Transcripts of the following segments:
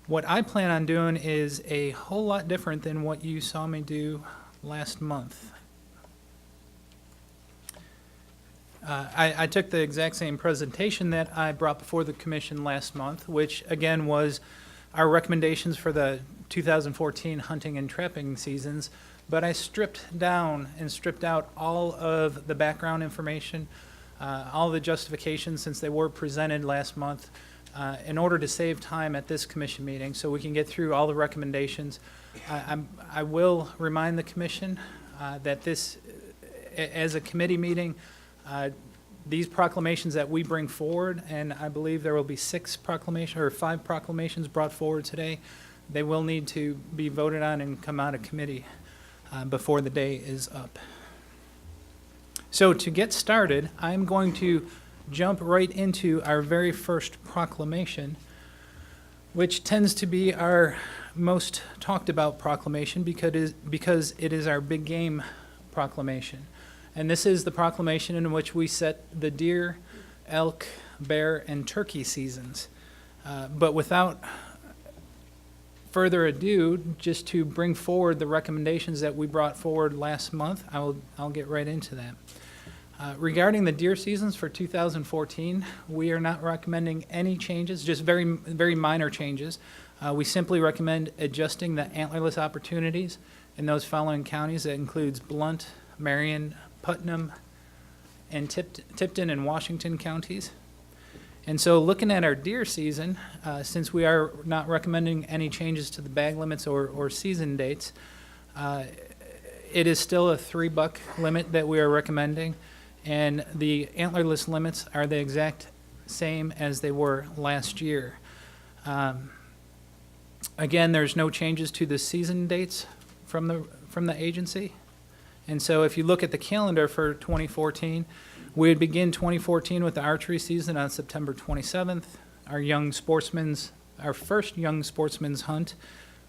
What I plan on doing is a whole lot different than what you saw me do last month. I took the exact same presentation that I brought before the commission last month, which again was our recommendations for the 2014 hunting and trapping seasons, but I stripped down and stripped out all of the background information, all the justifications since they were presented last month, in order to save time at this commission meeting so we can get through all the recommendations. I will remind the commission that this, as a committee meeting, these proclamations that we bring forward, and I believe there will be 5 proclamations brought forward today, they will need to be voted on and come out of committee before the day is up. So to get started, I'm going to jump right into our very first proclamation, which tends to be our most talked about proclamation because it is our big game proclamation. And this is the proclamation in which we set the deer, elk, bear, and turkey seasons. But without further ado, just to bring forward the recommendations that we brought forward last month, I'll get right into that. Regarding the deer seasons for 2014, we are not recommending any changes, just very, very minor changes. We simply recommend adjusting the antlerless opportunities in those following counties. That includes Blount, Marion, Putnam, and Tipton and Washington counties. And so looking at our deer season, since we are not recommending any changes to the bag limits or season dates, it is still a 3 buck limit that we are recommending, and the antlerless limits are the exact same as they were last year. Again, there's no changes to the season dates from the agency. And so if you look at the calendar for 2014, we would begin 2014 with the archery season on September 27th. Our first young sportsman's hunt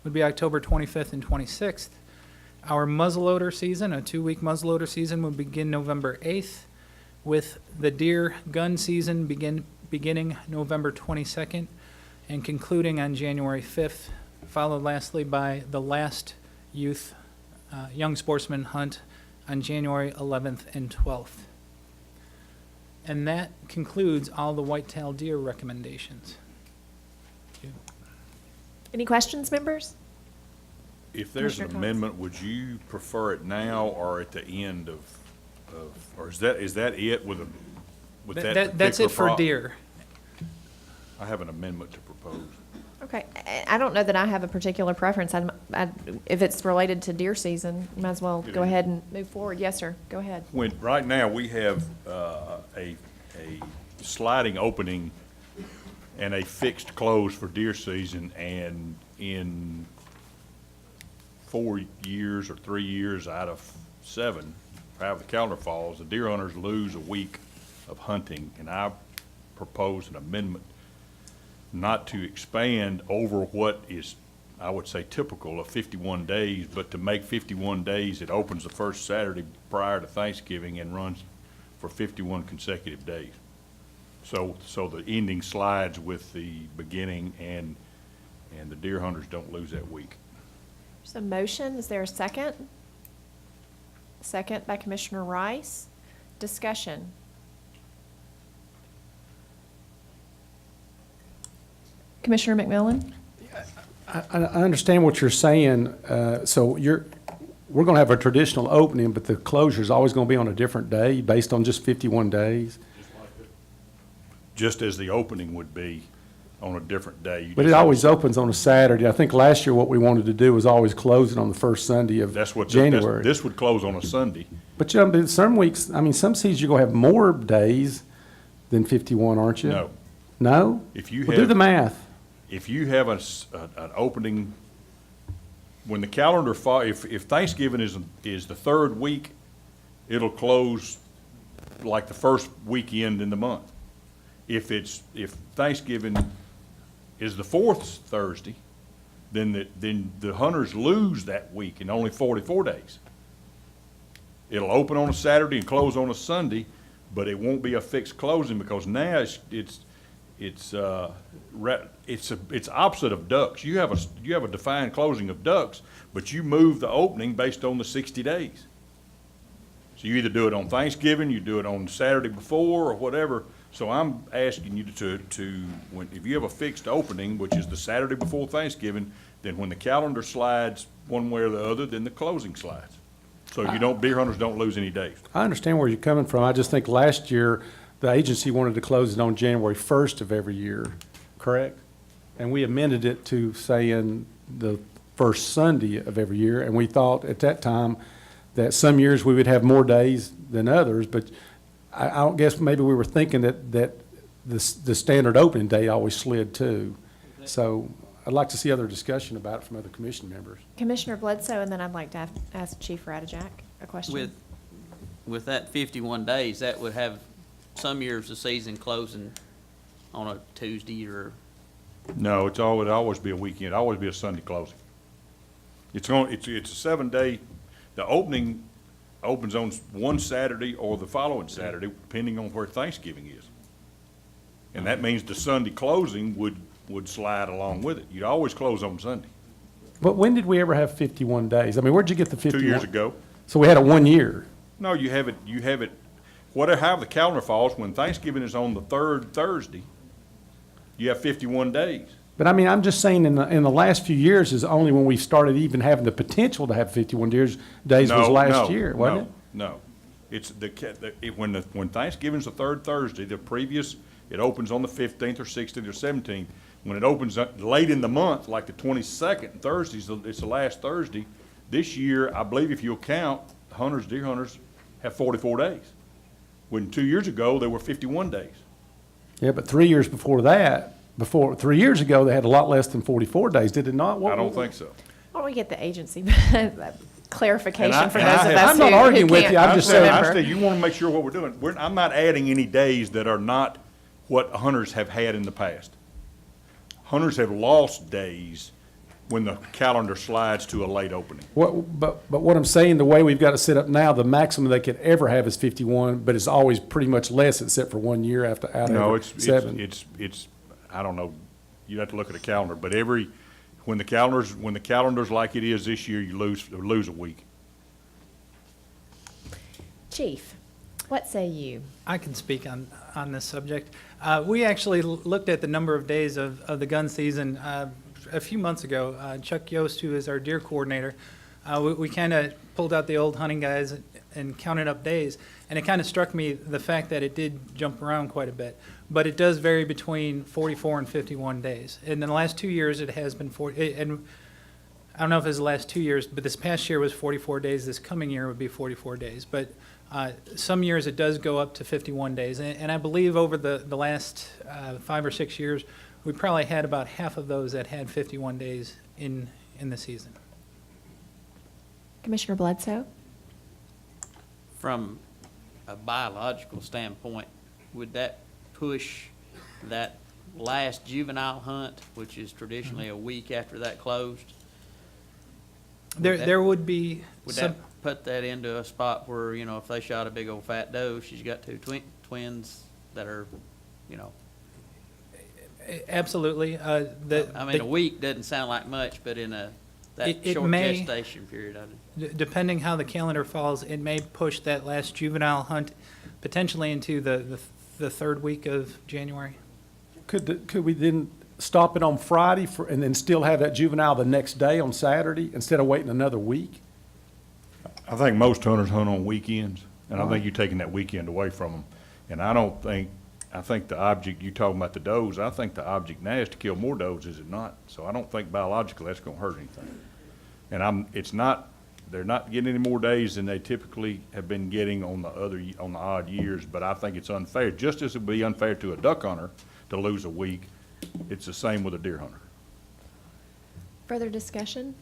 would be October 25th and 26th. Our muzzleloader season, a 2-week muzzleloader season, would begin November 8th, with the deer gun season beginning November 22nd and concluding on January 5th, followed lastly by the last youth young sportsman hunt on January 11th and 12th. And that concludes all the whitetail deer recommendations. Any questions, members? If there's an Commissioner amendment, would you prefer it now or at the end of or is that it with That's it for particular deer. I have an amendment to propose. Okay, I don't know that I have a particular preference. If it's related to deer season, might as well go ahead and move forward. Yes, sir, go ahead. Right now, we have a sliding opening and a fixed close for deer season, and in 4 years or 3 years out of 7, however the calendar falls, the deer hunters lose a week of hunting, and I propose an amendment not to expand over what is, I would say, typical of 51 days, but to make 51 days, it opens the first Saturday prior to Thanksgiving and runs for 51 consecutive days. So the ending slides with the beginning, and the deer hunters don't lose that week. There's a motion. Is there a second? Second by Commissioner Rice. Discussion. Commissioner McMillan? I understand what you're saying. So we're going to have a traditional opening, but the closure is always going to be on a different day based on just 51 days. Just as the opening would be on a different day. But it always opens on a Saturday. I think last year what we wanted to do was always close it on the first Sunday of January. This would close on a Sunday. But you know, some weeks, I mean, some seasons you're going to have more days than 51, aren't you? No. No? If you Well, do the math. If you have an opening, when the calendar if Thanksgiving is the third week, it'll close like the first weekend in the month. If Thanksgiving is the fourth Thursday, then the hunters lose that week in only 44 days. It'll open on a Saturday and close on a Sunday, but it won't be a fixed closing because now it's opposite of ducks. You have a defined closing of ducks, but you move the opening based on the 60 days. So you either do it on Thanksgiving, you do it on Saturday before, or whatever. So I'm asking you if you have a fixed opening, which is the Saturday before Thanksgiving, then when the calendar slides one way or the other, then the closing slides. So deer hunters don't lose any days. I understand where you're coming from. I just think last year, the agency wanted to close it on January 1st of every year, correct? And we amended it to saying the first Sunday of every year, and we thought at that time that some years we would have more days than others, but I don't guess maybe we were thinking that the standard opening day always slid too. So I'd like to see other discussion about it from other commission members. Commissioner Bledsoe, and then I'd like to ask Chief Radijak a question. With that 51 days, that would have some years the season closing on a Tuesday or, No, it'd always be a weekend, always be a Sunday closing. It's a 7-day, the opening opens on one Saturday or the following Saturday, depending on where Thanksgiving is. And that means the Sunday closing would slide along with it. You'd always close on Sunday. But when did we ever have 51 days? I mean, where'd you get the 51? 2 years ago. So we had it 1 year. No, you have it, however the calendar falls, when Thanksgiving is on the third Thursday, you have 51 days. But I mean, I'm just saying in the last few years is only when we started even having the potential to have 51 days was last year, wasn't it? No. It's when Thanksgiving's the third Thursday, it opens on the 15th or 16th or 17th. When it opens up late in the month, like the 22nd, Thursdays, it's the last Thursday. This year, I believe if you'll count, deer hunters have 44 days. When 2 years ago, there were 51 days. Yeah, but 3 years before that, 3 years ago, they had a lot less than 44 days, did it not? I don't think so. Why don't we get the agency clarification And for I those of have- us I'm not who arguing with can't you, I'm just saying- remember? I said, you want to make sure what we're doing. I'm not adding any days that are not what hunters have had in the past. Hunters have lost days when the calendar slides to a late opening. But what I'm saying, the way we've got it set up now, the maximum they could ever have is 51, but it's always pretty much less except for 1 year out No, of 7. it's, I don't know, you'd have to look at the calendar, but when the calendar's like it is this year, you lose a week. Chief, what say you? I can speak on this subject. We actually looked at the number of days of the gun season a few months ago. Chuck Yost, who is our deer coordinator, we kind of pulled out the old hunting guys and counted up days. And it kind of struck me the fact that it did jump around quite a bit. But it does vary between 44 and 51 days. And in the last 2 years, it has been 40. And I don't know if it was the last 2 years, but this past year was 44 days. This coming year would be 44 days. But some years it does go up to 51 days. And I believe over the last 5 or 6 years, we probably had about half of those that had 51 days in the season. Commissioner Bledsoe? from a biological standpoint, would that push that last juvenile hunt, which is traditionally a week after that closed? There would be Would some, that put that into a spot where, you know, if they shot a big old fat doe, she's got two twins that are, you know, absolutely. I mean, a week doesn't sound like much, but in that It short may- gestation period, Depending how the calendar falls, it may push that last juvenile hunt potentially into the third week of January. Could we then stop it on Friday and then still have that juvenile the next day on Saturday instead of waiting another week? I think most hunters hunt on weekends, and I think you're taking that weekend away from them. And I think the object, you talking about the does, I think the object now is to kill more does, is it not? So I don't think biologically that's gonna hurt anything. And they're not getting any more days than they typically have been getting on the odd years, but I think it's unfair. Just as it would be unfair to a duck hunter to lose a week, it's the same with a deer hunter. Further discussion?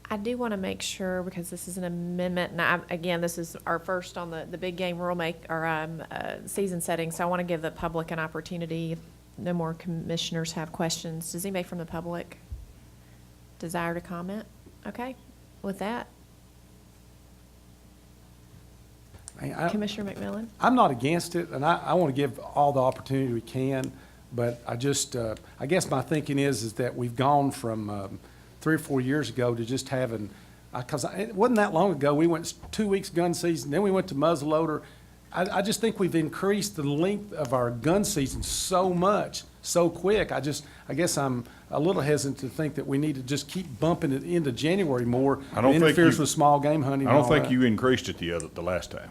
I do want to make sure, because this is an amendment, and again, this is our first on the big game season setting, so I want to give the public an opportunity. If no more commissioners have questions. Does anybody from the public desire to comment? Okay, with that. Commissioner McMillan? I'm not against it, and I want to give all the opportunity we can, but I just, I guess my thinking is that we've gone from 3 or 4 years ago to just having, because it wasn't that long ago, we went 2 weeks gun season, then we went to muzzleloader. I just think we've increased the length of our gun season so much, so quick. I guess I'm a little hesitant to think that we need to just keep bumping it into January more. I don't It think interferes you- with small game hunting I and don't all think that. you increased it the last time.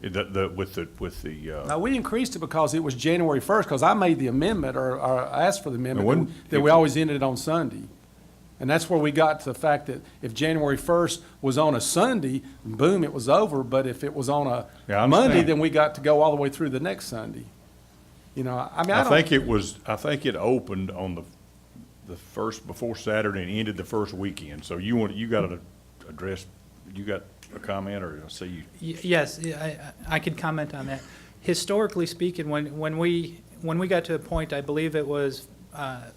With the, No, we increased it because it was January 1st, because I made the amendment, or asked for the It amendment, wouldn't- that we always ended it on Sunday. And that's where we got to the fact that if January 1st was on a Sunday, boom, it was over. But if it was on Yeah, I a understand. Monday, then we got to go all the way through the next Sunday. You know, I mean, I think it opened on the first, before Saturday, and ended the first weekend. So you got to address, you got a comment, or I see you? Yes, I could comment on that. Historically speaking, when we got to a point, I believe it was,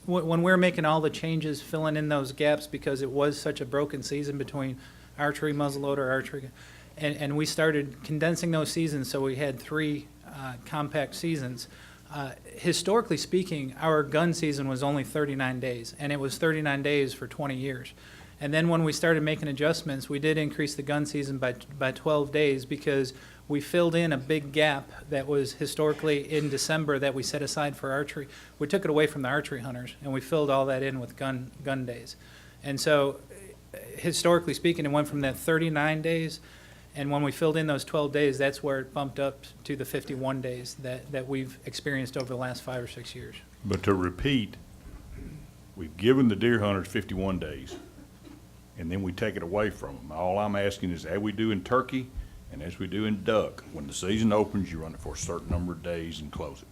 when we were making all the changes, filling in those gaps, because it was such a broken season between archery, muzzleloader, archery, and we started condensing those seasons, so we had 3 compact seasons. Historically speaking, our gun season was only 39 days, and it was 39 days for 20 years. And then when we started making adjustments, we did increase the gun season by 12 days, because we filled in a big gap that was historically in December that we set aside for archery. We took it away from the archery hunters, and we filled all that in with gun days. And so historically speaking, it went from that 39 days, and when we filled in those 12 days, that's where it bumped up to the 51 days that we've experienced over the last 5 or 6 years. But to repeat, we've given the deer hunters 51 days, and then we take it away from them. All I'm asking is, as we do in turkey and as we do in duck, when the season opens, you run it for a certain number of days and close it.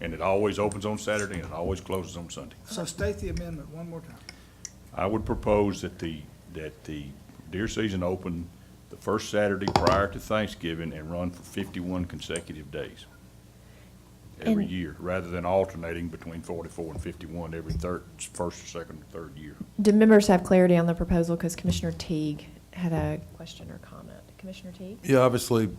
And it always opens on Saturday, and it always closes on Sunday. So state the amendment one more time. I would propose that the deer season open the first Saturday prior to Thanksgiving and run for 51 consecutive days every And- year, rather than alternating between 44 and 51 every first or second or third year. Do members have clarity on the proposal? Because Commissioner Teague had a question or comment. Commissioner Teague? Yeah, obviously,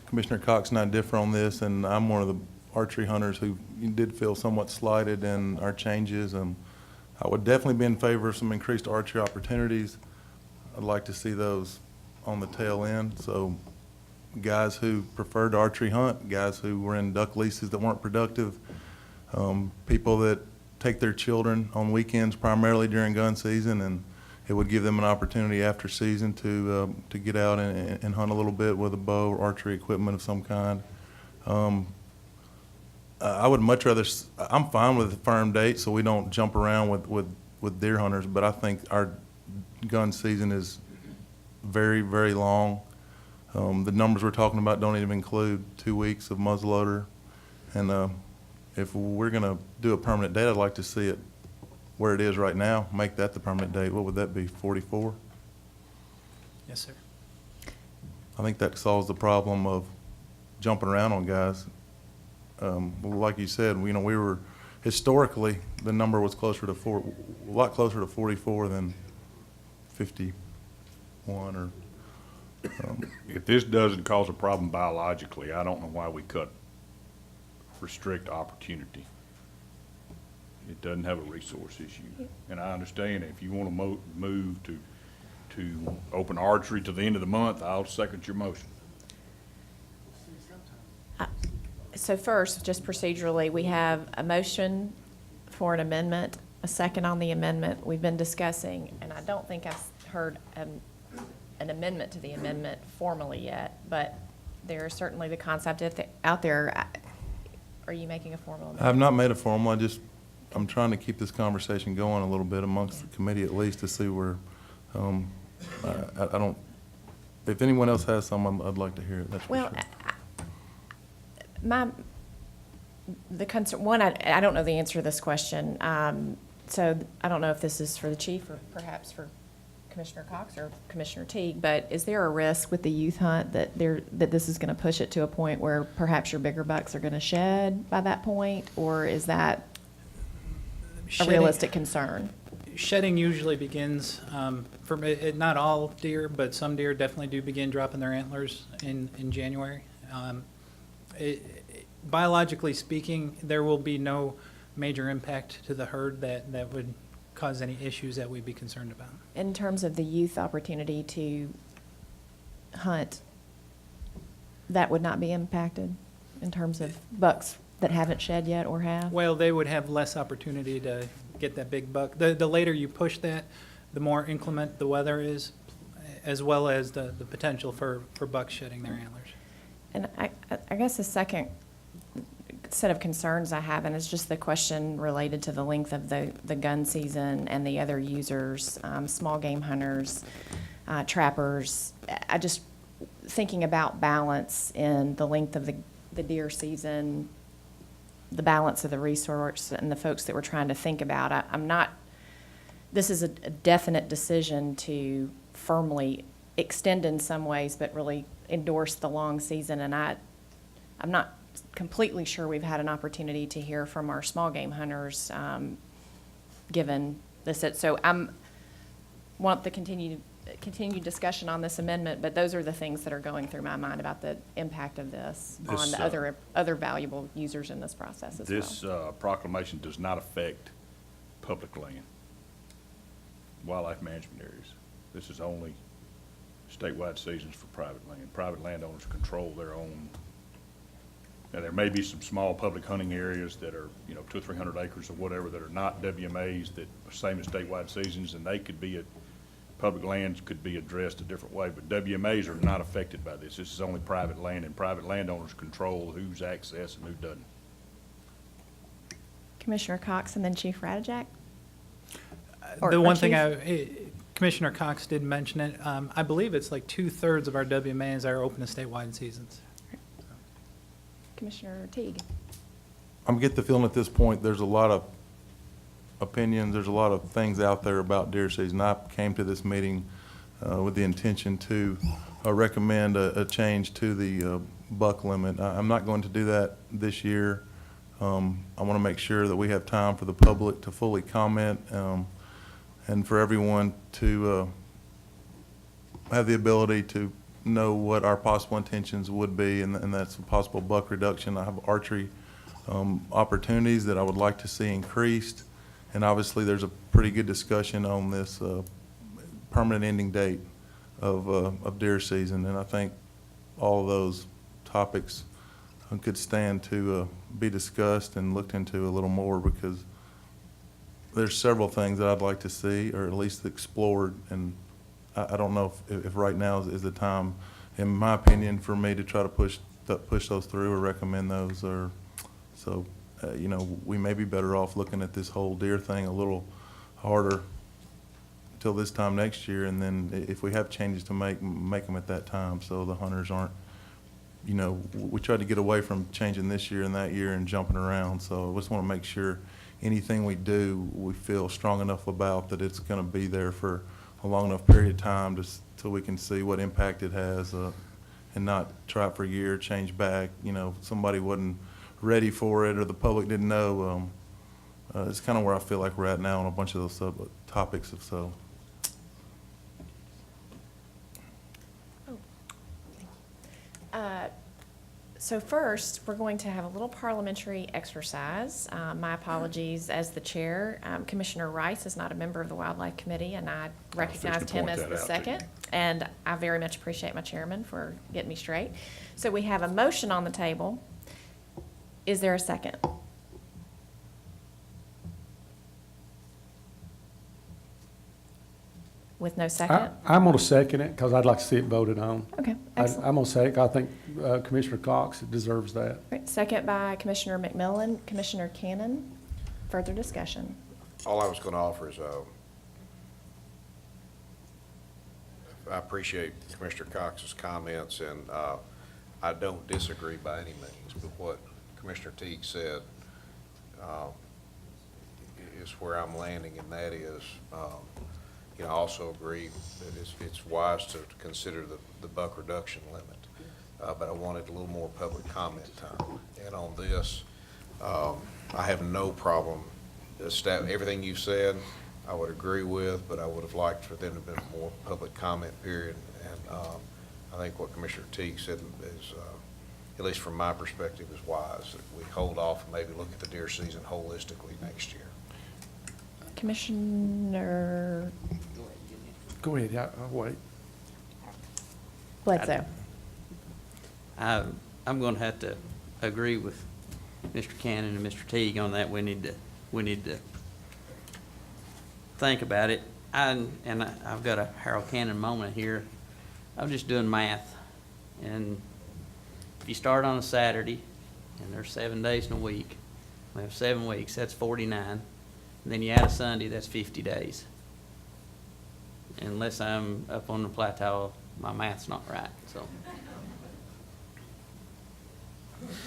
Commissioner Cox and I differ on this, and I'm one of the archery hunters who did feel somewhat slighted in our changes. I would definitely be in favor of some increased archery opportunities. I'd like to see those on the tail end. So guys who preferred to archery hunt, guys who were in duck leases that weren't productive, people that take their children on weekends primarily during gun season, and it would give them an opportunity after season to get out and hunt a little bit with a bow or archery equipment of some kind. I would much rather, I'm fine with a firm date so we don't jump around with deer hunters, but I think our gun season is very, very long. The numbers we're talking about don't even include 2 weeks of muzzleloader. And if we're going to do a permanent date, I'd like to see it where it is right now, make that the permanent date. What would that be, 44? Yes, sir. I think that solves the problem of jumping around on guys. Like you said, we were, historically, the number was closer to a lot closer to 44 than 51 or. If this doesn't cause a problem biologically, I don't know why we restrict opportunity. It doesn't have a resource issue. And I understand if you want to move to open archery to the end of the month, I'll second your motion. So first, just procedurally, we have a motion for an amendment, a second on the amendment. We've been discussing, and I don't think I've heard an amendment to the amendment formally yet, but there is certainly the concept out there. Are you making a formal amendment? I have not made a formal, I'm trying to keep this conversation going a little bit amongst the committee at least to see where, I don't, if anyone else has some, I'd like to hear it, that's for Well, sure. the concern, one, I don't know the answer to this question. So I don't know if this is for the chief or perhaps for Commissioner Cox or Commissioner Teague, but is there a risk with the youth hunt that this is going to push it to a point where perhaps your bigger bucks are going to shed by that point, or is that a realistic concern? shedding usually begins, not all deer, but some deer definitely do begin dropping their antlers in January. Biologically speaking, there will be no major impact to the herd that would cause any issues that we'd be concerned about. In terms of the youth opportunity to hunt, that would not be impacted in terms of bucks that haven't shed yet or have? Well, they would have less opportunity to get that big buck. The later you push that, the more inclement the weather is, as well as the potential for bucks shedding their antlers. And I guess the second set of concerns I have, and it's just the question related to the length of the gun season and the other users, small game hunters, trappers. I just, thinking about balance in the length of the deer season, the balance of the resource and the folks that we're trying to think about. I'm not, this is a definite decision to firmly extend in some ways, but really endorse the long season. And I'm not completely sure we've had an opportunity to hear from our small game hunters, given this. So want the continued discussion on this amendment, but those are the things that are going through my mind about the impact of this on the other valuable users in this process as well. This proclamation does not affect public land, wildlife management areas. This is only statewide seasons for private land. Private landowners control their own. Now, there may be some small public hunting areas that are, 200 or 300 acres or whatever that are not WMAs that are same as statewide seasons, and they could be public lands could be addressed a different way, but WMAs are not affected by this. This is only private land, and private landowners control who's access and who doesn't. Commissioner Cox and then Chief Radajak? The one thing Commissioner Cox did mention it, I believe it's like 2/3 of our WMAs are open to statewide seasons. Commissioner Teague? I'm getting the feeling at this point, there's a lot of opinions, there's a lot of things out there about deer season. I came to this meeting with the intention to recommend a change to the buck limit. I'm not going to do that this year. I want to make sure that we have time for the public to fully comment and for everyone to have the ability to know what our possible intentions would be, and that's a possible buck reduction. I have archery opportunities that I would like to see increased, and obviously there's a pretty good discussion on this permanent ending date of deer season, and I think all of those topics could stand to be discussed and looked into a little more, because there's several things that I'd like to see, or at least explored, and I don't know if right now is the time, in my opinion, for me to try to push those through or recommend those. Or so, we may be better off looking at this whole deer thing a little harder until this time next year, and then if we have changes to make them at that time, so the hunters aren't. We tried to get away from changing this year and that year and jumping around. So I just want to make sure anything we do, we feel strong enough about that it's going to be there for a long enough period of time so we can see what impact it has, and not try it for a year, change back. Somebody wasn't ready for it or the public didn't know. It's kind of where I feel like we're at now on a bunch of those topics. So first, we're going to have a little parliamentary exercise. My apologies as the chair. Commissioner Rice is not a member of the Wildlife Committee, and I recognized him as the second. And I very much appreciate my chairman for getting me straight. So we have a motion on the table. Is there a second? With no second? I'm going to second it because I'd like to see it voted on. Okay, I'm excellent. going to second. I think Commissioner Cox deserves that. Right, second by Commissioner McMillan. Commissioner Cannon, further discussion. All I was going to offer is, I appreciate Commissioner Cox's comments, and I don't disagree by any means, but what Commissioner Teague said is where I'm landing, and that is, I also agree that it's wise to consider the buck reduction limit, but I wanted a little more public comment time. And on this, I have no problem. Everything you said, I would agree with, but I would have liked for there to have been a more public comment period. And I think what Commissioner Teague said is, at least from my perspective, is wise, that we hold off and maybe look at the deer season holistically next year. Commissioner Go ahead, I'll wait. Bledsoe. I'm gonna have to agree with Mr. Cannon and Mr. Teague on that. We need to think about it. I've got a Harold Cannon moment here. I'm just doing math, and if you start on a Saturday, and there's 7 days in a week, we have 7 weeks, that's 49. And then you add a Sunday, that's 50 days. Unless I'm up on the plateau, my math's not right, so.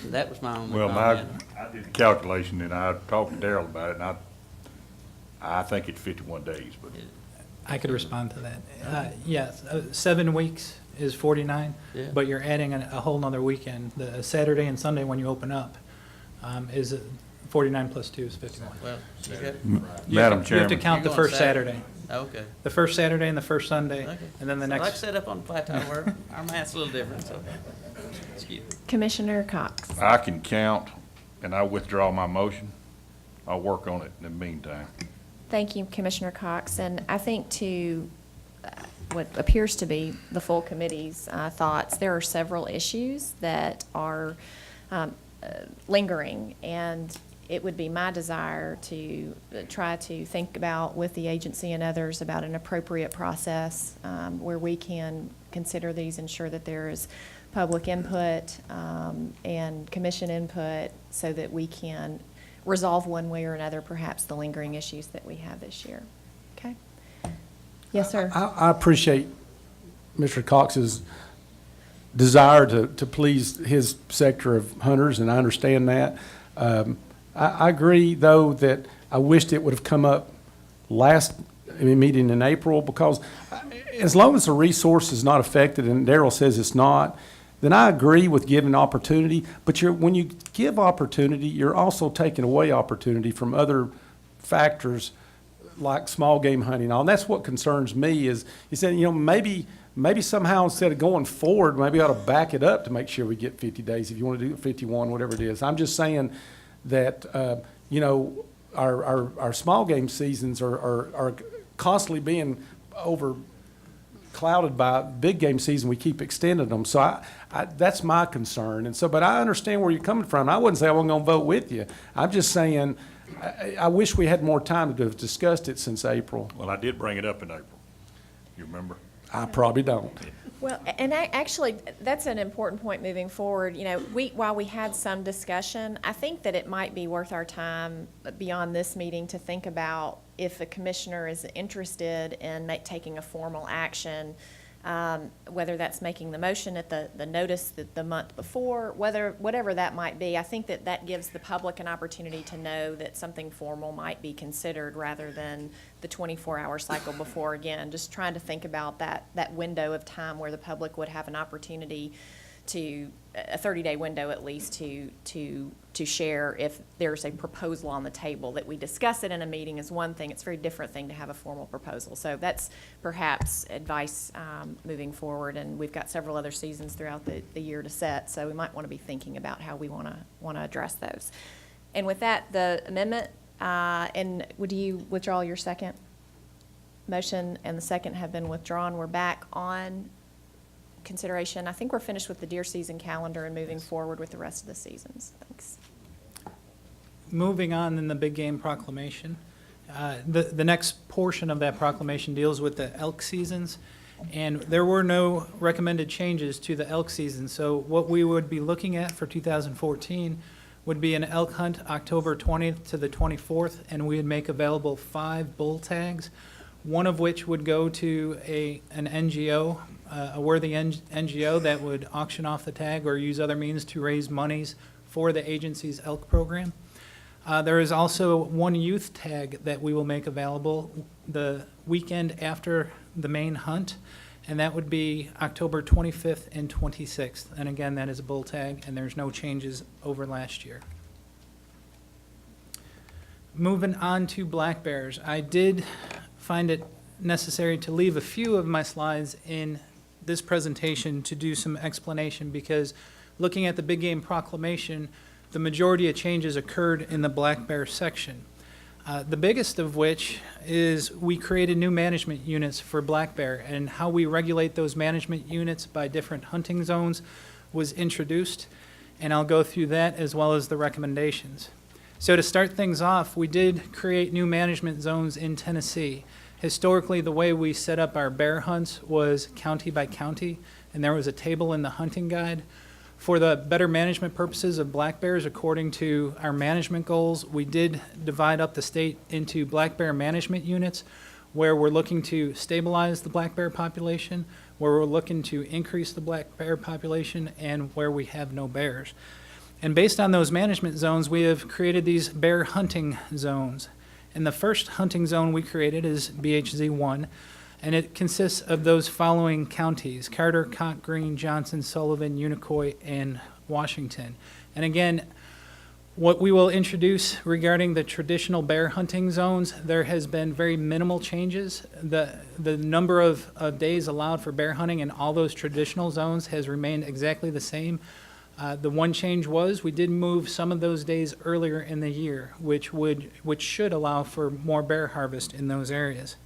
That was my only Well, comment. I did the calculation, and I talked to Darrell about it, and I think it's 51 days, but I could respond to that. Yes, 7 weeks is 49, Yeah. but you're adding a whole nother weekend. The Saturday and Sunday when you open up is 49 plus 2 is 51. Well, you got, You Madam have to- You have to Chairman. count the You're going first Saturday. Saturday. okay. The first Saturday and the first Sunday, Okay. and then the Like I next. said, up on the plateau, where our math's a little different, so, excuse me. Commissioner Cox. I can count, and I withdraw my motion. I'll work on it in the meantime. Thank you, Commissioner Cox. And I think to what appears to be the full committee's thoughts, there are several issues that are lingering. And it would be my desire to try to think about with the agency and others about an appropriate process where we can consider these, ensure that there is public input and commission input so that we can resolve one way or another perhaps the lingering issues that we have this year. Okay? Yes, sir. I appreciate Mr. Cox's desire to please his sector of hunters, and I understand that. I agree, though, that I wished it would have come up last meeting in April, because as long as the resource is not affected, and Darrell says it's not, then I agree with giving opportunity. But when you give opportunity, you're also taking away opportunity from other factors like small game hunting and all. And that's what concerns me is, he said, maybe somehow instead of going forward, maybe ought to back it up to make sure we get 50 days. If you want to do 51, whatever it is. I'm just saying that, our small game seasons are constantly being clouded by big game season. We keep extending them. So that's my concern. And so, but I understand where you're coming from. I wouldn't say I wasn't going to vote with you. I'm just saying, I wish we had more time to have discussed it since April. Well, I did bring it up in April. You remember? I probably don't. Well, and actually, that's an important point moving forward. While we had some discussion, I think that it might be worth our time beyond this meeting to think about if a commissioner is interested in taking a formal action, whether that's making the motion at the notice the month before, whatever that might be. I think that gives the public an opportunity to know that something formal might be considered rather than the 24-hour cycle before. Again, just trying to think about that window of time where the public would have an opportunity to, a 30-day window at least, to share if there's a proposal on the table. That we discuss it in a meeting is one thing. It's a very different thing to have a formal proposal. So that's perhaps advice moving forward. And we've got several other seasons throughout the year to set, so we might want to be thinking about how we want to address those. And with that, the amendment, and would you withdraw your second? Motion and the second have been withdrawn. We're back on consideration. I think we're finished with the deer season calendar and moving forward with the rest of the seasons. Thanks. Moving on in the big game proclamation, the next portion of that proclamation deals with the elk seasons, and there were no recommended changes to the elk season. So what we would be looking at for 2014 would be an elk hunt October 20th to the 24th, and we would make available 5 bull tags, one of which would go to an NGO, a worthy NGO that would auction off the tag or use other means to raise monies for the agency's elk program. There is also one youth tag that we will make available the weekend after the main hunt, and that would be October 25th and 26th. And again, that is a bull tag, and there's no changes over last year. moving on to black bears, I did find it necessary to leave a few of my slides in this presentation to do some explanation, because looking at the big game proclamation, the majority of changes occurred in the black bear section. The biggest of which is we created new management units for black bear, and how we regulate those management units by different hunting zones was introduced, and I'll go through that as well as the recommendations. So to start things off, we did create new management zones in Tennessee. Historically, the way we set up our bear hunts was county by county, and there was a table in the hunting guide. For the better management purposes of black bears, according to our management goals, we did divide up the state into black bear management units, where we're looking to stabilize the black bear population, where we're looking to increase the black bear population, and where we have no bears. And based on those management zones, we have created these bear hunting zones. And the first hunting zone we created is BHZ1, and it consists of those following counties: Carter, Cont Green, Johnson, Sullivan, Unicoi, and Washington. And again, what we will introduce regarding the traditional bear hunting zones, there has been very minimal changes. The number of days allowed for bear hunting in all those traditional zones has remained exactly the same. The one change was we did move some of those days earlier in the year, which should allow for more bear harvest in those areas.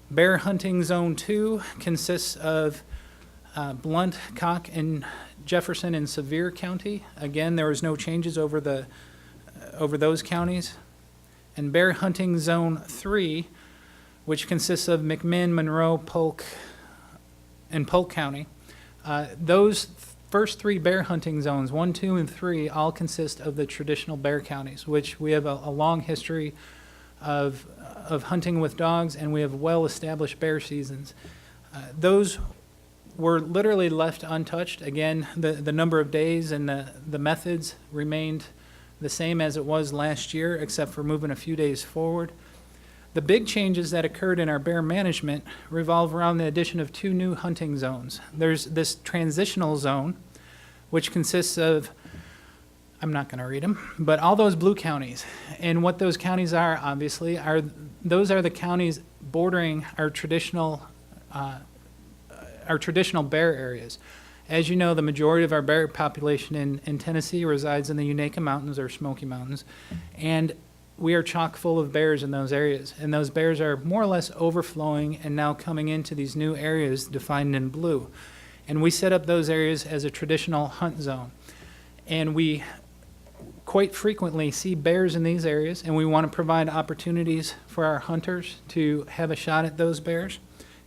Bear hunting zone 2 consists of Blount, Cock, and Jefferson and Sevier County. Again, there was no changes over those counties. And bear hunting zone 3, which consists of McMinn, Monroe, Polk, and Polk County. Those first 3 bear hunting zones, 1, 2, and 3, all consist of the traditional bear counties, which we have a long history of hunting with dogs, and we have well-established bear seasons. Those were literally left untouched. Again, the number of days and the methods remained the same as it was last year, except for moving a few days forward. The big changes that occurred in our bear management revolve around the addition of 2 new hunting zones. There's this transitional zone, which consists of, I'm not going to read them, but all those blue counties. And what those counties are, obviously, those are the counties bordering our traditional bear areas. As you know, the majority of our bear population in Tennessee resides in the Unaka Mountains or Smoky Mountains, and we are chock full of bears in those areas. And those bears are more or less overflowing and now coming into these new areas defined in blue. And we set up those areas as a traditional hunt zone. And we quite frequently see bears in these areas, and we want to provide opportunities for our hunters to have a shot at those bears.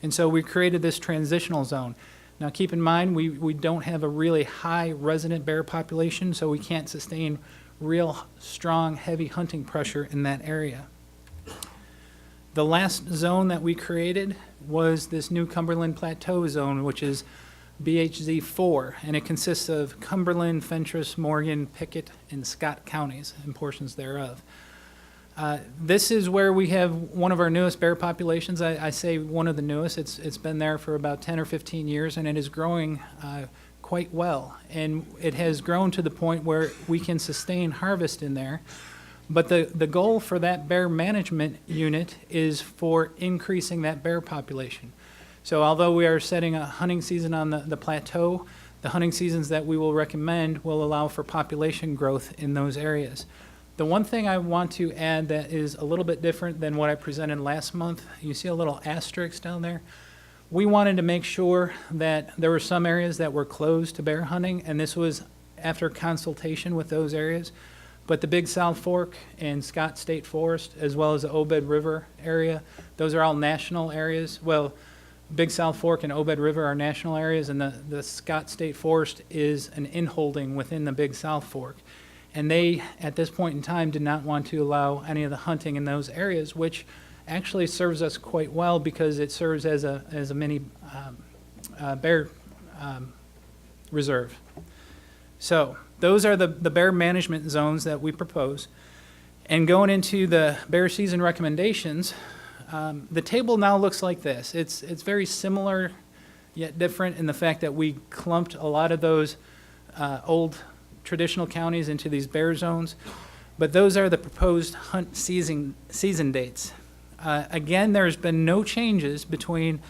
And so we created this transitional zone. Now keep in mind, we don't have a really high resident bear population, so we can't sustain real strong, heavy hunting pressure in that area. The last zone that we created was this new Cumberland Plateau zone, which is BHZ4, and it consists of Cumberland, Fentress, Morgan, Pickett, and Scott counties and portions thereof. This is where we have one of our newest bear populations. I say one of the newest. It's been there for about 10 or 15 years, and it is growing quite well. And it has grown to the point where we can sustain harvest in there. But the goal for that bear management unit is for increasing that bear population. So although we are setting a hunting season on the plateau, the hunting seasons that we will recommend will allow for population growth in those areas. The one thing I want to add that is a little bit different than what I presented last month, you see a little asterisk down there. We wanted to make sure that there were some areas that were closed to bear hunting, and this was after consultation with those areas. But the Big South Fork and Scott State Forest, as well as the Obed River area, those are all national areas. Well, Big South Fork and Obed River are national areas, and the Scott State Forest is an inholding within the Big South Fork. And they, at this point in time, did not want to allow any of the hunting in those areas, which actually serves us quite well because it serves as a mini bear reserve. So those are the bear management zones that we propose. And going into the bear season recommendations, the table now looks like this. It's very similar yet different in the fact that we clumped a lot of those old traditional counties into these bear zones. But those are the proposed hunt season dates. Again, there's been no changes between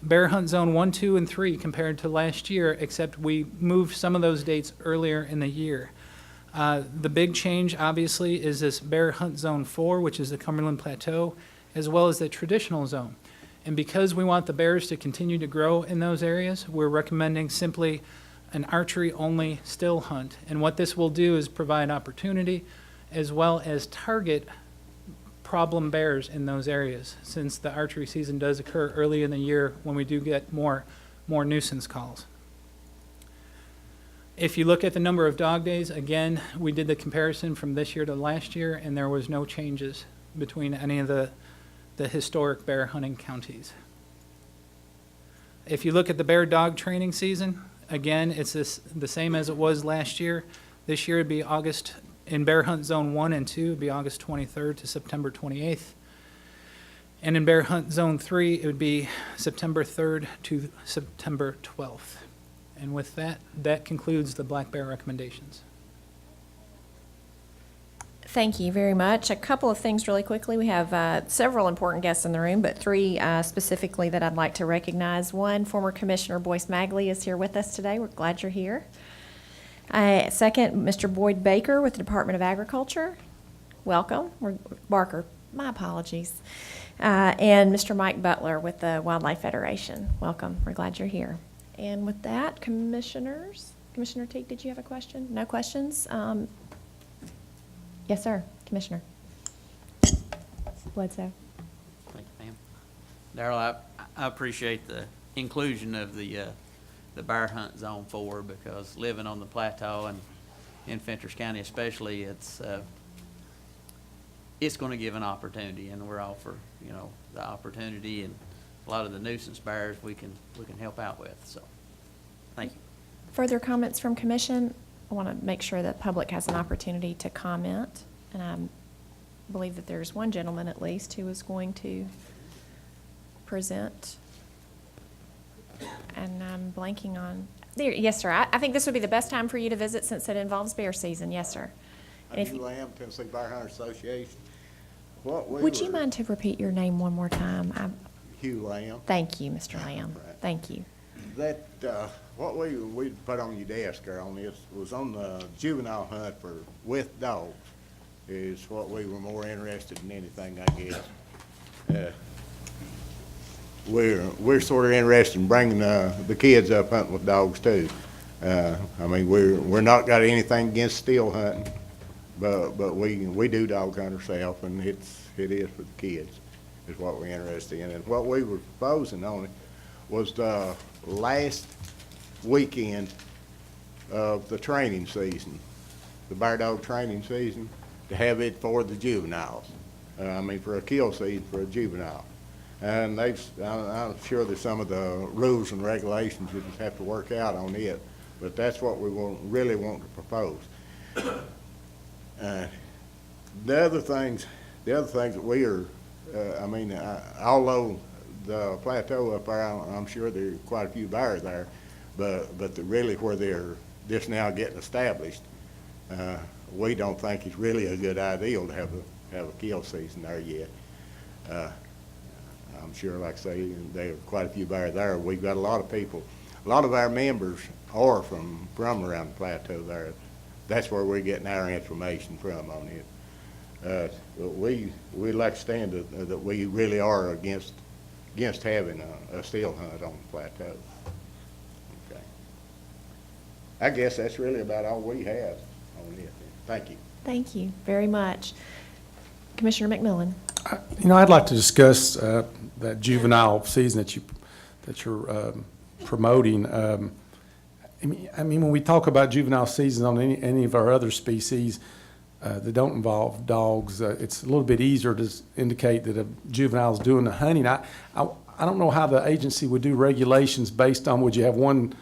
Bear Hunt Zone 1, 2, and 3 compared to last year, except we moved some of those dates earlier in the year. The big change, obviously, is this Bear Hunt Zone 4, which is the Cumberland Plateau, as well as the traditional zone. And because we want the bears to continue to grow in those areas, we're recommending simply an archery-only still hunt. And what this will do is provide opportunity as well as target problem bears in those areas, since the archery season does occur early in the year when we do get more nuisance calls. If you look at the number of dog days, again, we did the comparison from this year to last year, and there was no changes between any of the historic bear hunting counties. If you look at the bear dog training season, again, it's the same as it was last year. This year it'd be August, in Bear Hunt Zone 1 and 2, it'd be August 23rd to September 28th. And in Bear Hunt Zone 3, it would be September 3rd to September 12th. And with that, that concludes the black bear recommendations. Thank you very much. A couple of things really quickly. We have several important guests in the room, but three specifically that I'd like to recognize. One, former Commissioner Boyce Magley is here with us today. We're glad you're here. Second, Mr. Boyd Baker with the Department of Agriculture. Welcome. Barker, my apologies. And Mr. Mike Butler with the Wildlife Federation. Welcome. We're glad you're here. And with that, commissioners, Commissioner Teague, did you have a question? No questions? Yes, sir, Commissioner. Bledsoe. Thank you, ma'am. Darrell, I appreciate the inclusion of the Bear Hunt Zone 4, because living on the plateau and in Fentress County especially, it's going to give an opportunity, and we're all for, the opportunity, and a lot of the nuisance bears we can help out with, so, thank you. Further comments from commission? I want to make sure that public has an opportunity to comment, and I believe that there's one gentleman at least who is going to present. And I'm blanking on, there, yes, sir. I think this would be the best time for you to visit since it involves bear season. Yes, sir. And if Hugh Lamb, Tennessee Bear Hunter Association. would you mind to repeat your name one more time? Hugh Lamb. Thank you, Mr. Lamb. Right. Thank you. That, what we put on your desk there on this was on the juvenile hunt with dogs is what we were more interested in anything, I guess. We're sort of interested in bringing the kids up hunting with dogs too. I mean, we're not got anything against still hunting, but we do dog hunt ourselves, and it is for the kids is what we're interested in. And what we were proposing on it was the last weekend of the training season, the bear dog training season, to have it for the juveniles. I mean, for a kill season for a juvenile. And I'm sure there's some of the rules and regulations you just have to work out on it, but that's what we really want to propose. The other things that we are, although the plateau up there, I'm sure there are quite a few bears there, but really where they're just now getting established, we don't think it's really a good idea to have a kill season there yet. I'm sure, like I say, there are quite a few bears there. We've got a lot of people. A lot of our members are from around the plateau there. That's where we're getting our information from on it. We like to stand that we really are against having a still hunt on the plateau. Okay. I guess that's really about all we have on it. Thank you. Thank you very much. Commissioner McMillan. I'd like to discuss that juvenile season that you're promoting. I mean, when we talk about juvenile seasons on any of our other species that don't involve dogs, it's a little bit easier to indicate that a juvenile is doing the hunting. I don't know how the agency would do regulations based on, would you have one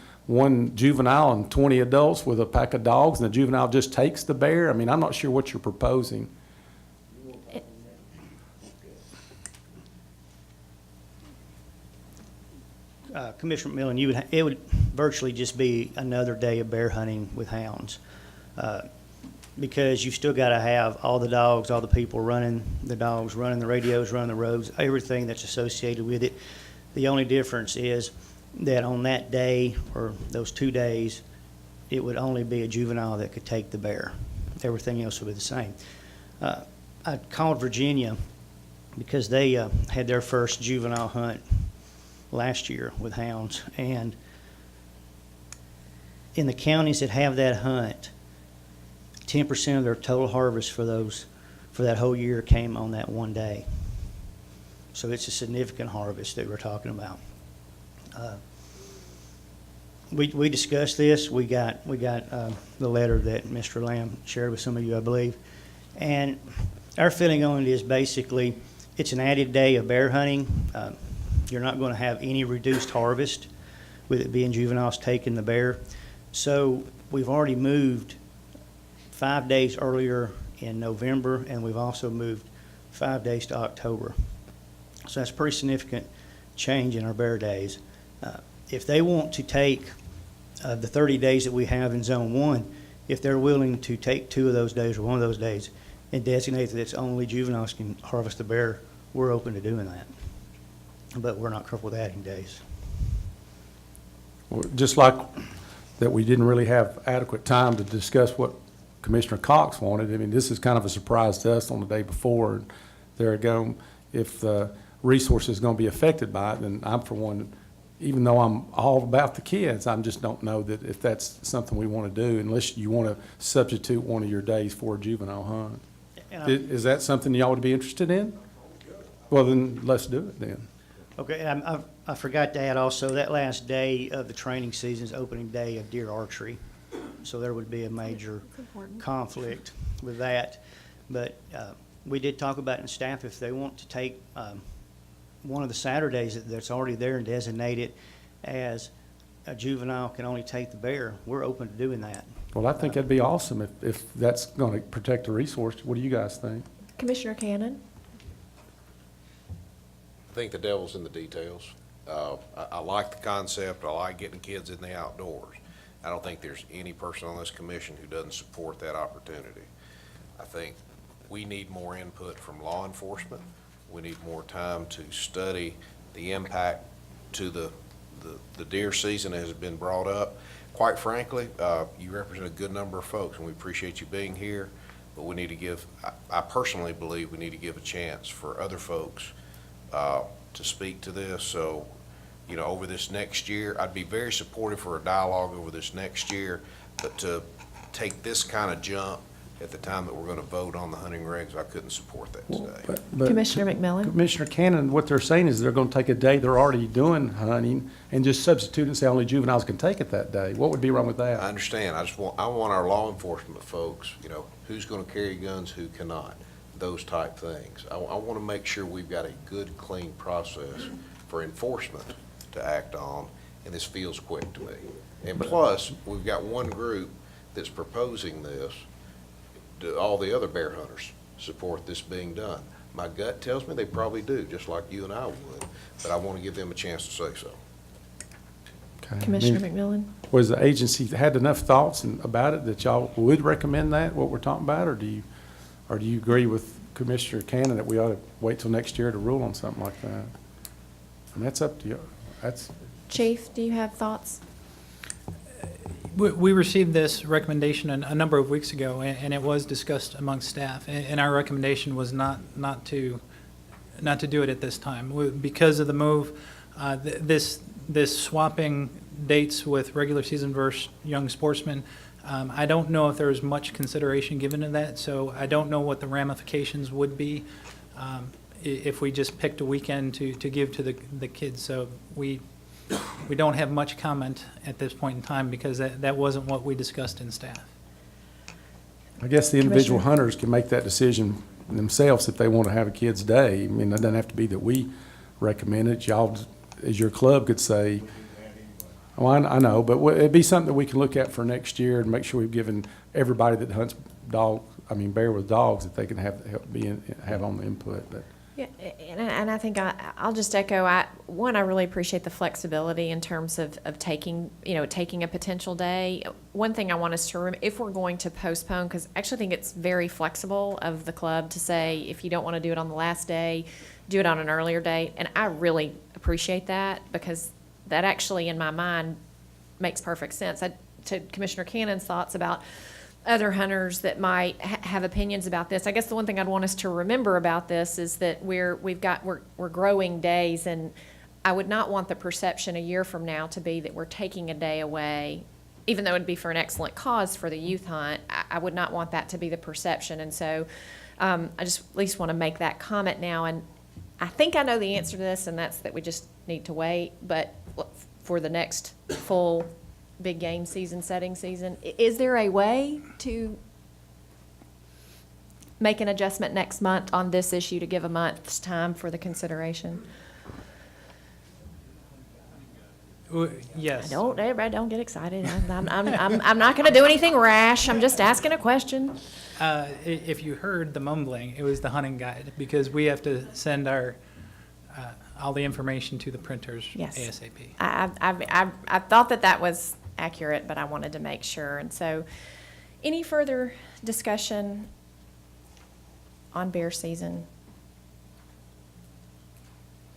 juvenile and 20 adults with a pack of dogs, and the juvenile just takes the bear? I mean, I'm not sure what you're proposing. Commissioner McMillan, it would virtually just be another day of bear hunting with hounds. because you've still got to have all the dogs, all the people running the dogs, running the radios, running the roads, everything that's associated with it. The only difference is that on that day or those 2 days, it would only be a juvenile that could take the bear. Everything else would be the same. I called Virginia because they had their first juvenile hunt last year with hounds, and in the counties that have that hunt, 10% of their total harvest for that whole year came on that one day. So it's a significant harvest that we're talking about. We discussed this. We got the letter that Mr. Lamb shared with some of you, I believe. And our feeling on it is basically it's an added day of bear hunting. You're not going to have any reduced harvest with it being juveniles taking the bear. So we've already moved 5 days earlier in November, and we've also moved 5 days to October. So that's a pretty significant change in our bear days. If they want to take the 30 days that we have in Zone 1, if they're willing to take 2 of those days or 1 of those days and designate that it's only juveniles can harvest the bear, we're open to doing that. But we're not comfortable with adding days. Well, just like that we didn't really have adequate time to discuss what Commissioner Cox wanted. I mean, this is kind of a surprise to us on the day before. And there again, if the resource is going to be affected by it, then I'm for one, even though I'm all about the kids, I just don't know that if that's something we want to do unless you want to substitute one of your days for a juvenile hunt. Is that something y'all would be interested in? Well, then let's do it then. Okay, and I forgot to add also, that last day of the training season is opening day of deer archery. So there would be a major conflict with that. But we did talk about in staff, if they want to take one of the Saturdays that's already there and designate it as a juvenile can only take the bear, we're open to doing that. Well, I think that'd be awesome if that's going to protect the resource. What do you guys think? Commissioner Cannon? I think the devil's in the details. I like the concept. I like getting kids in the outdoors. I don't think there's any person on this commission who doesn't support that opportunity. I think we need more input from law enforcement. We need more time to study the impact to the deer season as has been brought up. Quite frankly, you represent a good number of folks, and we appreciate you being here, but we need to give, I personally believe we need to give a chance for other folks to speak to this. So, you know, over this next year, I'd be very supportive for a dialogue over this next year, but to take this kind of jump at the time that we're going to vote on the hunting regs, I couldn't support that today. But Commissioner McMillan? Commissioner Cannon, what they're saying is they're going to take a day they're already doing hunting and just substitute and say only juveniles can take it that day. What would be wrong with I that? understand. I want our law enforcement folks, you know, who's going to carry guns, who cannot, those type things. I want to make sure we've got a good, clean process for enforcement to act on, and this feels quick to me. And plus, we've got one group that's proposing this. Do all the other bear hunters support this being done? My gut tells me they probably do, just like you and I would, but I want to give them a chance to say so. Okay. I mean, Commissioner McMillan? Was the agency had enough thoughts about it that y'all would recommend that, what we're talking about, or do you agree with Commissioner Cannon that we ought to wait till next year to rule on something like that? And that's up to you. Chief, do you have thoughts? We received this recommendation a number of weeks ago, and it was discussed amongst staff. And our recommendation was not to do it at this time because of the move. This swapping dates with regular season versus young sportsmen. I don't know if there's much consideration given to that, so I don't know what the ramifications would be if we just picked a weekend to give to the kids. So we don't have much comment at this point in time because that wasn't what we discussed in staff. I guess the individual Commissioner? hunters can make that decision themselves if they want to have a kid's day. I mean, it doesn't have to be that we recommend it. Y'all, as your club, could say, oh, I know, but it'd be something that we can look at for next year and make sure we've given everybody that hunts bear with dogs that they can have on the input. But Yeah, and I think I'll just echo, I really appreciate the flexibility in terms of taking a potential day. One thing I want us to if we're going to postpone, because I actually think it's very flexible of the club to say, if you don't want to do it on the last day, do it on an earlier date. And I really appreciate that, because that actually, in my mind, makes perfect sense. To Commissioner Cannon's thoughts about other hunters that might have opinions about this. I guess the one thing I'd want us to remember about this is that we're growing days, and I would not want the perception a year from now to be that we're taking a day away, even though it'd be for an excellent cause for the youth hunt. I would not want that to be the perception, and so I just at least want to make that comment now. And I think I know the answer to this, and that's that we just need to wait. But for the next full big game setting season, is there a way to make an adjustment next month on this issue to give a month's time for the consideration? Yes. Everybody don't get excited. I'm not going to do anything rash. I'm just asking a question. If you heard the mumbling, it was the hunting guide, because we have to send our all the information to the printers Yes. ASAP. I thought that was accurate, but I wanted to make sure. And so, any further discussion on bear season?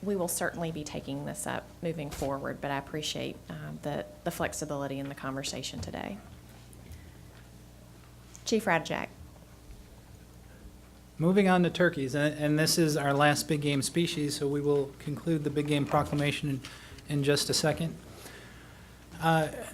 We will certainly be taking this up moving forward, but I appreciate the flexibility in the conversation today. Chief Radjack. Moving on to turkeys, and this is our last big game species, so we will conclude the big game proclamation in just a second.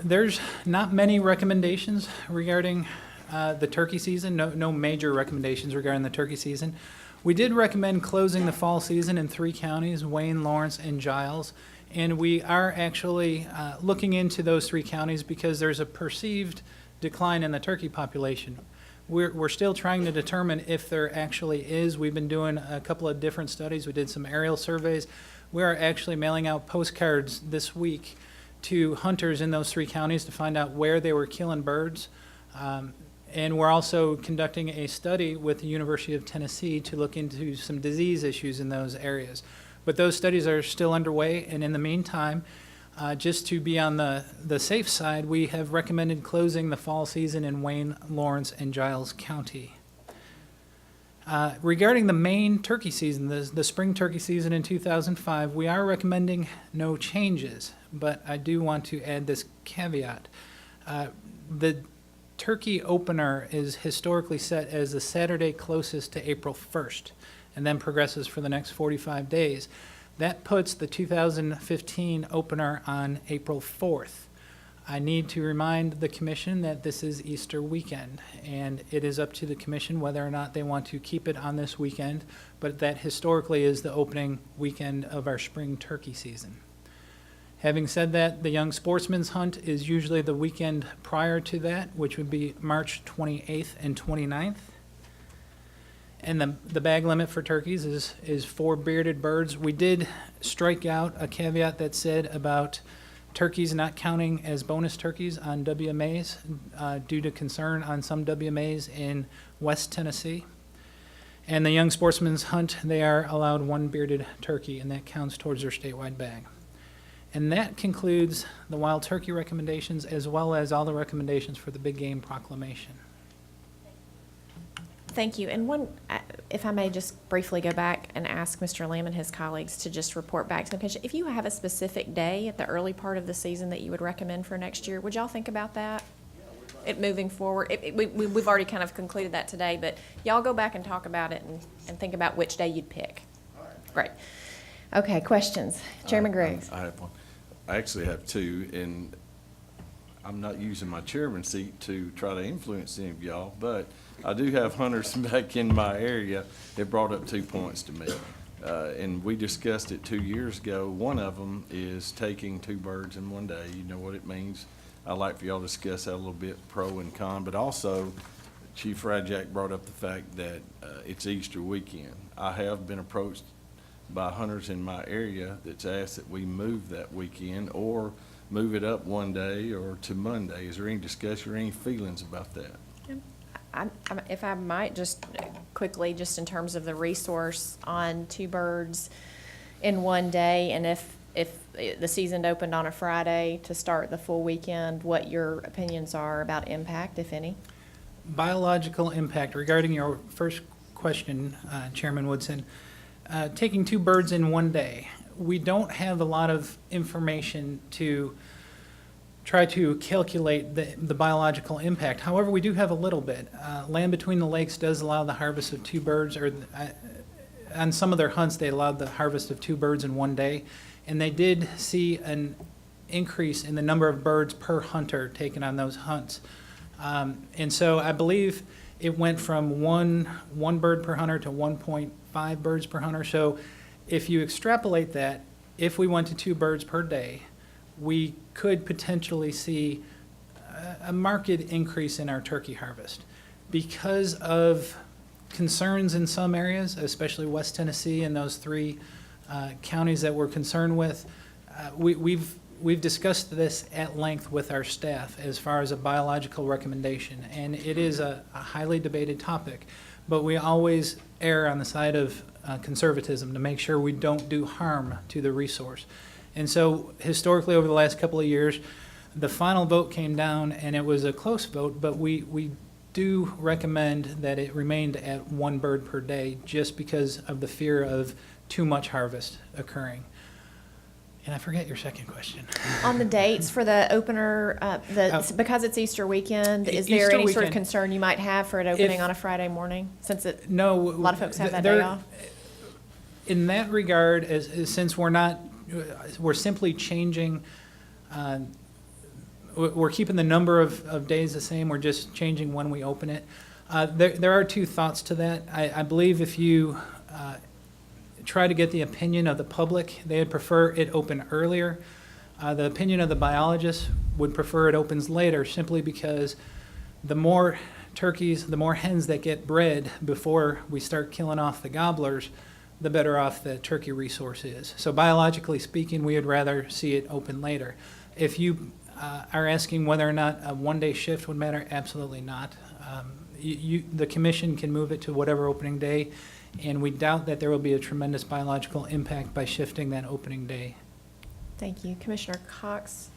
There's not many recommendations regarding the turkey season, no major recommendations regarding the turkey season. We did recommend closing the fall season in 3 counties, Wayne, Lawrence, and Giles, and we are actually looking into those 3 counties because there's a perceived decline in the turkey population. We're still trying to determine if there actually is. We've been doing a couple of different studies. We did some aerial surveys. We are actually mailing out postcards this week to hunters in those 3 counties to find out where they were killing birds. And we're also conducting a study with the University of Tennessee to look into some disease issues in those areas. But those studies are still underway, and in the meantime, just to be on the safe side, we have recommended closing the fall season in Wayne, Lawrence, and Giles County. Regarding the main turkey season, the spring turkey season in 2005, we are recommending no changes, but I do want to add this caveat. The turkey opener is historically set as the Saturday closest to April 1st, and then progresses for the next 45 days. That puts the 2015 opener on April 4th. I need to remind the commission that this is Easter weekend, and it is up to the commission whether or not they want to keep it on this weekend, but that historically is the opening weekend of our spring turkey season. Having said that, the young sportsman's hunt is usually the weekend prior to that, which would be March 28th and 29th. And the bag limit for turkeys is 4 bearded birds. We did strike out a caveat that said about turkeys not counting as bonus turkeys on WMAs due to concern on some WMAs in West Tennessee. And the young sportsman's hunt, they are allowed 1 bearded turkey, and that counts towards their statewide bag. And that concludes the wild turkey recommendations, as well as all the recommendations for the big game proclamation. Thank you. And if I may just briefly go back and ask Mr. Lamb and his colleagues to just report back to the commission. If you have a specific day at the early part of the season that you would recommend for next year, would y'all think about that? Moving forward, we've already kind of concluded that today, but y'all go back and talk about it and think about which day you'd pick. Great. Okay, questions? Chairman Griggs. I have one. I actually have 2, and I'm not using my chairman seat to try to influence any of y'all, but I do have hunters back in my area that brought up 2 points to me. And we discussed it 2 years ago. One of them is taking 2 birds in one day. You know what it means. I'd like for y'all to discuss that a little bit, pro and con, but also Chief Radjack brought up the fact that it's Easter weekend. I have been approached by hunters in my area that's asked that we move that weekend or move it up one day or to Monday. Is there any discussion or any feelings about that? If I might just quickly, just in terms of the resource on two birds in one day, and if the season opened on a Friday to start the full weekend, what your opinions are about impact, if any? Biological impact, regarding your first question, Chairman Woodson, taking two birds in one day, we don't have a lot of information to try to calculate the biological impact. However, we do have a little bit. Land Between the Lakes does allow the harvest of two birds, or on some of their hunts, they allowed the harvest of two birds in one day, and they did see an increase in the number of birds per hunter taken on those hunts. And so I believe it went from one bird per hunter to 1.5 birds per hunter. So if you extrapolate that, if we went to two birds per day, we could potentially see a marked increase in our turkey harvest. Because of concerns in some areas, especially West Tennessee and those three counties that we're concerned with, we've discussed this at length with our staff as far as a biological recommendation, and it is a highly debated topic, but we always err on the side of conservatism to make sure we don't do harm to the resource. And so historically, over the last couple of years, the final vote came down, and it was a close vote, but we do recommend that it remained at one bird per day just because of the fear of too much harvest occurring. And I forget your second question. On the dates for the opener, because it's Easter weekend, is there Easter any sort of weekend. concern you might have for it opening If- on a Friday morning, since a No. lot of folks have that there- day off? In that regard, since we're simply changing, we're keeping the number of days the same, we're just changing when we open it. There are two thoughts to that. I believe if you try to get the opinion of the public, they would prefer it open earlier. The opinion of the biologists would prefer it opens later, simply because the more turkeys, the more hens that get bred before we start killing off the gobblers, the better off the turkey resource is. So biologically speaking, we would rather see it open later. If you are asking whether or not a one-day shift would matter, absolutely not. The commission can move it to whatever opening day, and we doubt that there will be a tremendous biological impact by shifting that opening day. Thank you. Commissioner Cox,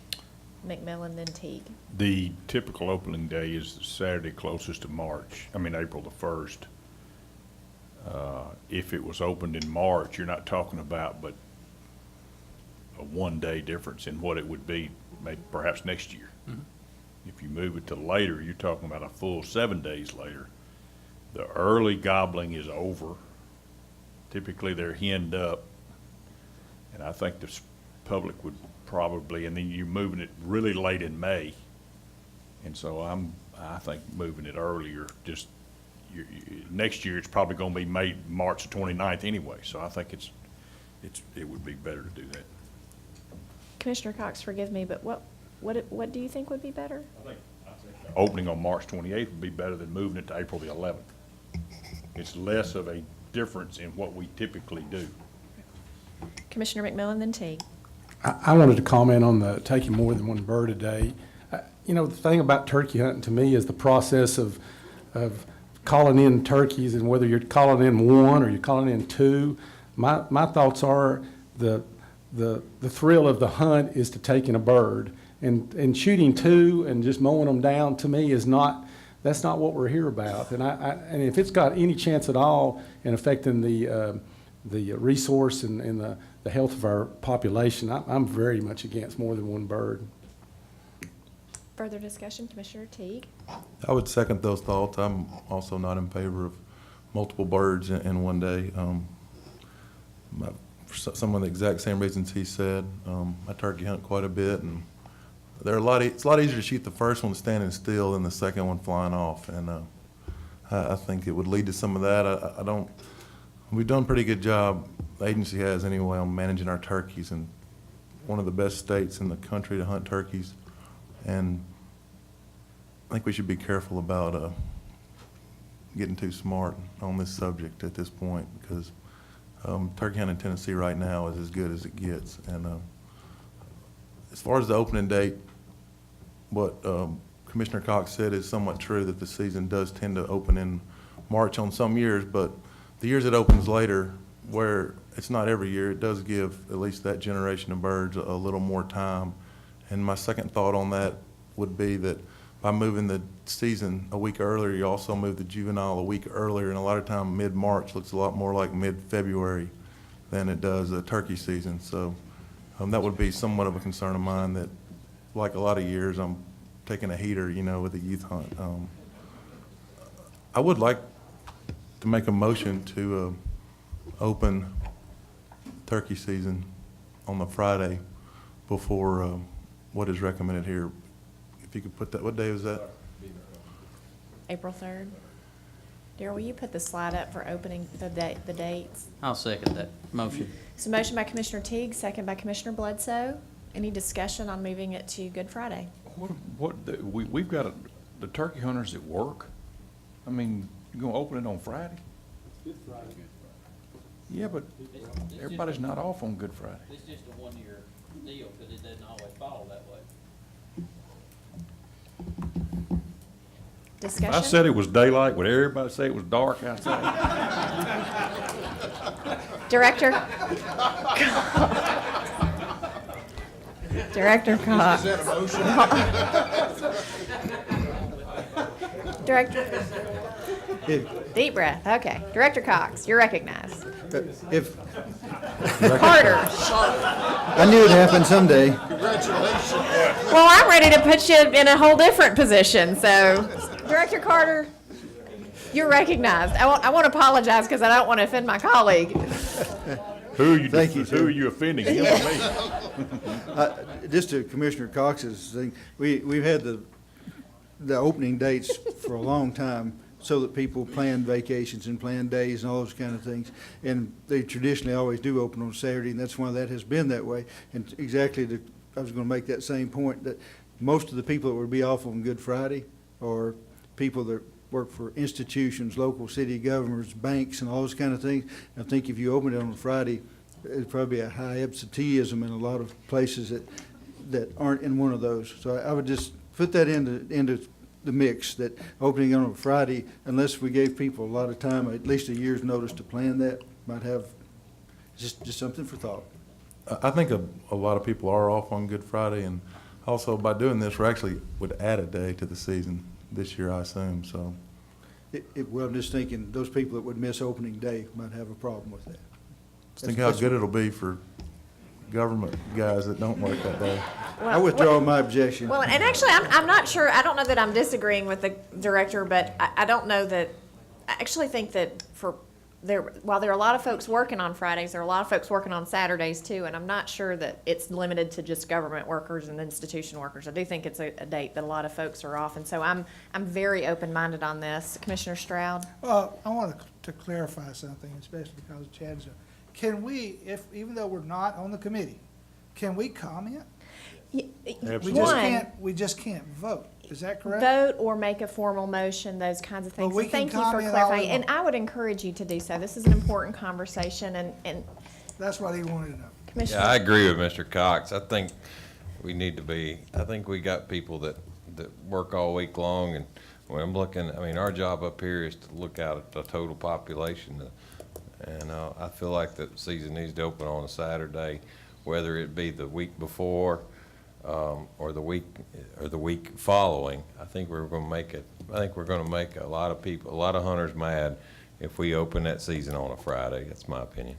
McMillan, then Teague. The typical opening day is the Saturday closest to April the 1st. If it was opened in March, you're not talking about but a one-day difference in what it would be maybe perhaps next year. Mhm. If you move it to later, you're talking about a full 7 days later. The early gobbling is over. Typically, they're henned up. And I think the public would probably, and then you're moving it really late in May. And so I think moving it earlier, just, next year, it's probably gonna be March the 29th anyway. So I think it would be better to do that. Commissioner Cox, forgive me, but what do you think would be better? I think opening on March 28th would be better than moving it to April the 11th. It's less of a difference in what we typically do. Commissioner McMillan, then Teague. I wanted to comment on the taking more than one bird a day. The thing about turkey hunting to me is the process of calling in turkeys, and whether you're calling in one or you're calling in two. My thoughts are the thrill of the hunt is to taking a bird, and shooting two and just mowing them down to me that's not what we're here about. And if it's got any chance at all in affecting the resource and the health of our population, I'm very much against more than one bird. Further discussion, Commissioner Teague. I would second those thoughts. I'm also not in favor of multiple birds in one day. For some of the exact same reasons he said, I turkey hunt quite a bit, and it's a lot easier to shoot the first one standing still than the second one flying off, and I think it would lead to some of that. We've done a pretty good job, the agency has anyway, on managing our turkeys, and one of the best states in the country to hunt turkeys, and I think we should be careful about getting too smart on this subject at this point, because turkey hunting in Tennessee right now is as good as it gets. And as far as the opening date, what Commissioner Cox said is somewhat true, that the season does tend to open in March on some years, but the years it opens later, where it's not every year, it does give at least that generation of birds a little more time. And my second thought on that would be that by moving the season a week earlier, you also move the juvenile a week earlier, and a lot of time mid-March looks a lot more like mid-February than it does the turkey season. So that would be somewhat of a concern of mine, that like a lot of years, I'm taking a heater, with the youth hunt. I would like to make a motion to open turkey season on the Friday before what is recommended here. If you could put that, what day was that? April 3rd. Darrell, will you put the slide up for opening the dates? I'll second that motion. So motion by Commissioner Teague, second by Commissioner Bledsoe. Any discussion on moving it to Good Friday? We've got the turkey hunters at work. I mean, you're gonna open it on Friday? Good Friday. Yeah, but everybody's not off on Good Friday. It's just a one-year deal, because it doesn't always follow that way. Discussion? If I said it was daylight, would everybody say it was dark outside? Director? Director Cox. Director? Deep breath, okay. Director Cox, you're recognized. If, Carter? I knew it'd happen someday. Well, I'm ready to put you in a whole different position, so. Director Carter, you're recognized. I want to apologize because I don't want to offend my colleague. Thank you, Who are you offending, him or me? Just to Commissioner Cox's thing, we've had the opening dates for a long time so that people plan vacations and plan days and all those kind of things. And they traditionally always do open on Saturday, and that's why that has been that way. And exactly, I was going to make that same point, that most of the people that would be off on Good Friday are people that work for institutions, local city governments, banks, and all those kind of things. I think if you open it on a Friday, it'd probably be a high absenteeism in a lot of places that aren't in one of those. So I would just put that into the mix, that opening on a Friday, unless we gave people a lot of time, at least a year's notice to plan that, might have just something for thought. I think a lot of people are off on Good Friday, and also by doing this, we actually would add a day to the season this year, I assume, so. Well, I'm just thinking, those people that would miss opening day might have a problem with that. Just think how good it'll be for government guys that don't work that day. I withdraw my objection. Well, and actually, I'm not sure, I don't know that I'm disagreeing with the director, but I don't know that, I actually think that while there are a lot of folks working on Fridays, there are a lot of folks working on Saturdays too, and I'm not sure that it's limited to just government workers and institution workers. I do think it's a date that a lot of folks are off, and so I'm very open-minded on this. Commissioner Stroud? Well, I want to clarify something, especially because Chad's, can we, even though we're not on the committee, can we comment? We just can't vote. Is that correct? Vote or make a formal motion, those kinds of things. Well, we And thank can you for comment all clarifying. we And want. I would encourage you to do so. This is an important conversation, and That's what he wanted to know. Commissioner. Yeah, I agree with Mr. Cox. I think we got people that work all week long, and when I'm looking, our job up here is to look out at the total population. And I feel like the season needs to open on a Saturday, whether it be the week before, or the week following. I think we're going to make a lot of hunters mad if we open that season on a Friday. That's my opinion.